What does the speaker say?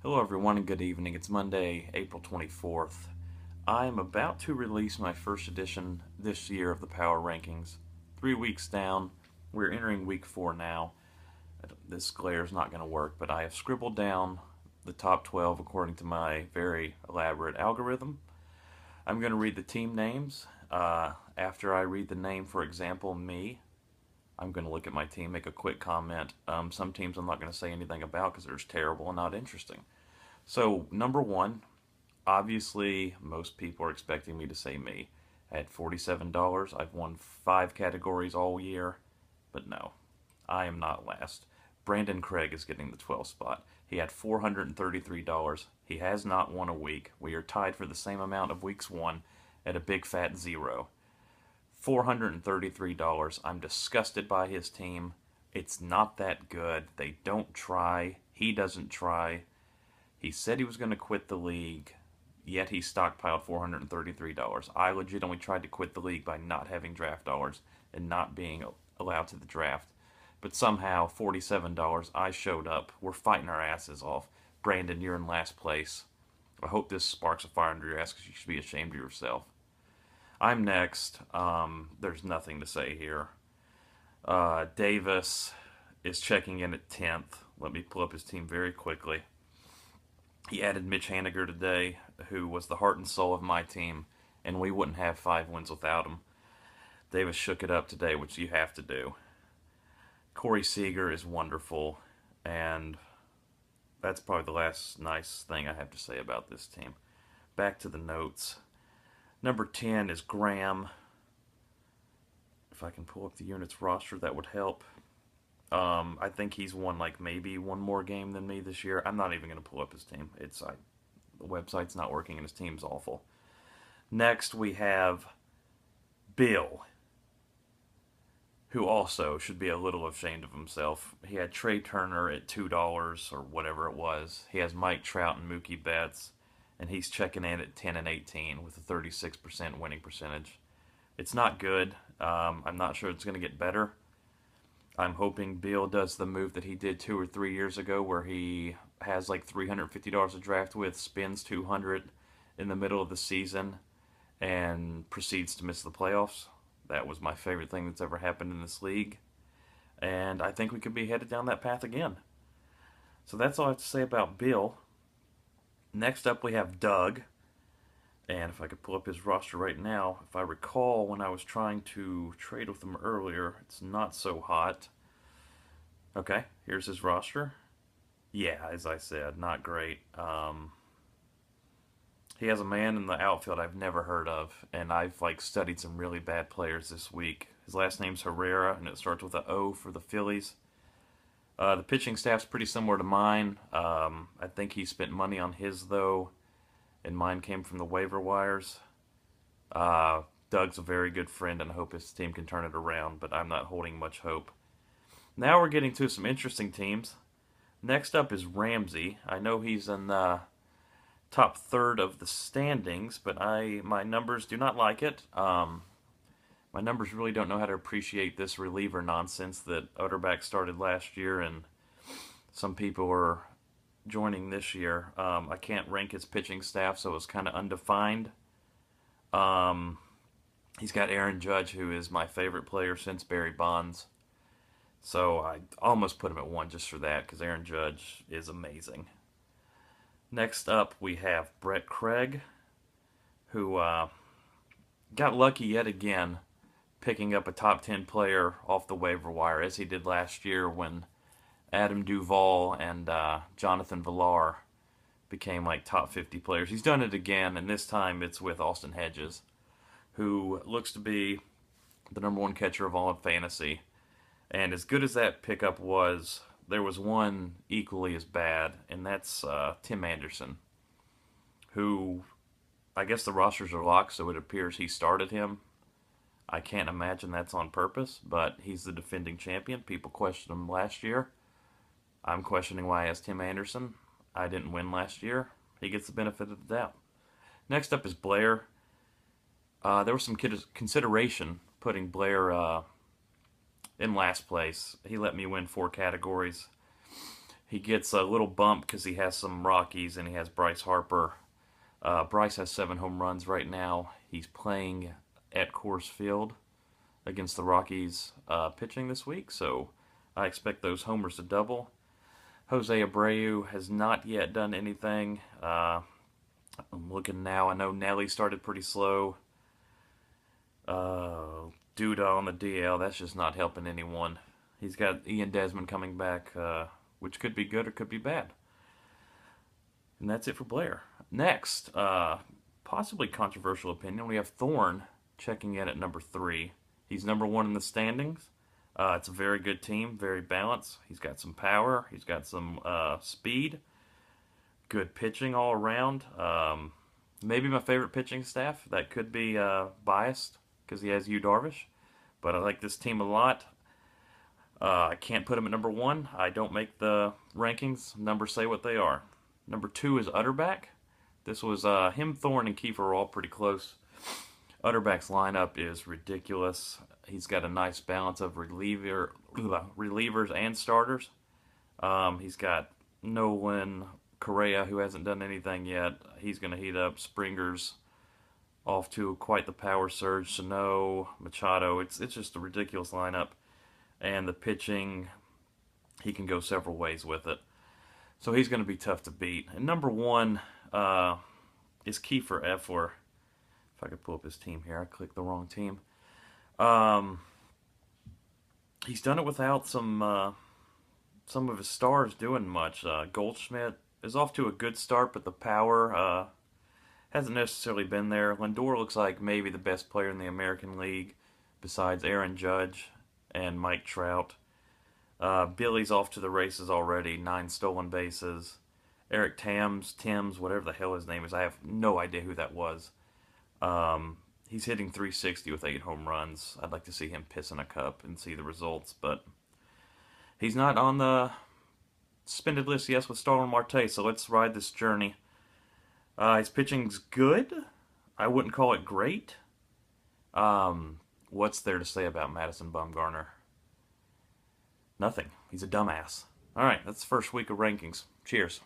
Hello, everyone, and good evening. It's Monday, April 24th. I am about to release my first edition this year of the Power Rankings. 3 weeks down, we're entering week 4 now. This glare is not going to work, but I have scribbled down the top 12 according to my very elaborate algorithm. I'm going to read the team names. After I read the name, for example, me, I'm going to look at my team, make a quick comment. Some teams I'm not going to say anything about because they're just terrible and not interesting. So, number one, obviously, most people are expecting me to say me. At $47, I've won 5 categories all year, but no, I am not last. Brandon Craig is getting the 12th spot. He had $433. He has not won a week. We are tied for the same amount of weeks won at a big fat zero. $433. I'm disgusted by his team. It's not that good. They don't try. He doesn't try. He said he was going to quit the league, yet he stockpiled $433. I legitimately tried to quit the league by not having draft dollars and not being allowed to the draft. But somehow, $47, I showed up. We're fighting our asses off. Brandon, you're in last place. I hope this sparks a fire under your ass because you should be ashamed of yourself. I'm next. There's nothing to say here. Davis is checking in at 10th. Let me pull up his team very quickly. He added Mitch Haniger today, who was the heart and soul of my team, and we wouldn't have 5 wins without him. Davis shook it up today, which you have to do. Corey Seager is wonderful, and that's probably the last nice thing I have to say about this team. Back to the notes. Number 10 is Graham. If I can pull up the units roster, that would help. I think he's won like maybe one more game than me this year. I'm not even going to pull up his team. The website's not working and his team's awful. Next we have Bill, who also should be a little ashamed of himself. He had Trey Turner at $2 or whatever it was. He has Mike Trout and Mookie Betts, and he's checking in at 10 and 18 with a 36% winning percentage. It's not good. I'm not sure it's going to get better. I'm hoping Bill does the move that he did 2 or 3 years ago where he has like $350 to draft with, spends $200 in the middle of the season, and proceeds to miss the playoffs. That was my favorite thing that's ever happened in this league. And I think we could be headed down that path again. So that's all I have to say about Bill. Next up, we have Doug. And if I could pull up his roster right now, if I recall when I was trying to trade with him earlier, it's not so hot. Okay, here's his roster. Yeah, as I said, not great. He has a man in the outfield I've never heard of, and I've like studied some really bad players this week. His last name's Herrera, and it starts with an O for the Phillies. The pitching staff's pretty similar to mine. I think he spent money on his though, and mine came from the waiver wires. Doug's a very good friend, and I hope his team can turn it around, but I'm not holding much hope. Now we're getting to some interesting teams. Next up is Ramsey. I know he's in the top third of the standings, but my numbers do not like it. My numbers really don't know how to appreciate this reliever nonsense that Utterback started last year, and some people are joining this year. I can't rank his pitching staff, so it's kind of undefined. He's got Aaron Judge, who is my favorite player since Barry Bonds. So I almost put him at 1 just for that, because Aaron Judge is amazing. Next up, we have Brett Craig, who got lucky yet again picking up a top 10 player off the waiver wire, as he did last year when Adam Duvall and Jonathan Villar became like top 50 players. He's done it again, and this time it's with Austin Hedges, who looks to be the number 1 catcher of all in fantasy. And as good as that pickup was, there was one equally as bad, and that's Tim Anderson, who I guess the rosters are locked, so it appears he started him. I can't imagine that's on purpose, but he's the defending champion. People questioned him last year. I'm questioning why he has Tim Anderson. I didn't win last year. He gets the benefit of the doubt. Next up is Blair. There was some consideration putting Blair in last place. He let me win 4 categories. He gets a little bump because he has some Rockies and he has Bryce Harper. Bryce has 7 home runs right now. He's playing at Coors Field against the Rockies pitching this week, so I expect those homers to double. Jose Abreu has not yet done anything. I'm looking now. I know Nelly started pretty slow. Duda on the DL, that's just not helping anyone. He's got Ian Desmond coming back, which could be good or could be bad. And that's it for Blair. Next, possibly controversial opinion, we have Thorne checking in at number 3. He's number 1 in the standings. It's a very good team, very balanced. He's got some power. He's got some speed. Good pitching all around. Maybe my favorite pitching staff. That could be biased because he has Yu Darvish. But I like this team a lot. I can't put him at number 1. I don't make the rankings. Numbers say what they are. Number 2 is Utterback. This was him, Thorne, and Kiefer are all pretty close. Utterback's lineup is ridiculous. He's got a nice balance of relievers and starters. He's got Nolan Correa, who hasn't done anything yet. He's going to heat up. Springer's off to quite the power surge. Sano, Machado. It's just a ridiculous lineup. And the pitching, he can go several ways with it. So he's going to be tough to beat. And number 1 is Kiefer Effler. If I could pull up his team here. I clicked the wrong team. He's done it without some of his stars doing much. Goldschmidt is off to a good start, but the power hasn't necessarily been there. Lindor looks like maybe the best player in the American League besides Aaron Judge and Mike Trout. Billy's off to the races already, 9 stolen bases. Eric Timms, whatever the hell his name is, I have no idea who that was. He's hitting 360 with 8 home runs. I'd like to see him piss in a cup and see the results, but he's not on the suspended list, yes, with Starlin Marte, so let's ride this journey. His pitching's good. I wouldn't call it great. What's there to say about Madison Bumgarner? Nothing. He's a dumbass. All right, that's the first week of rankings. Cheers.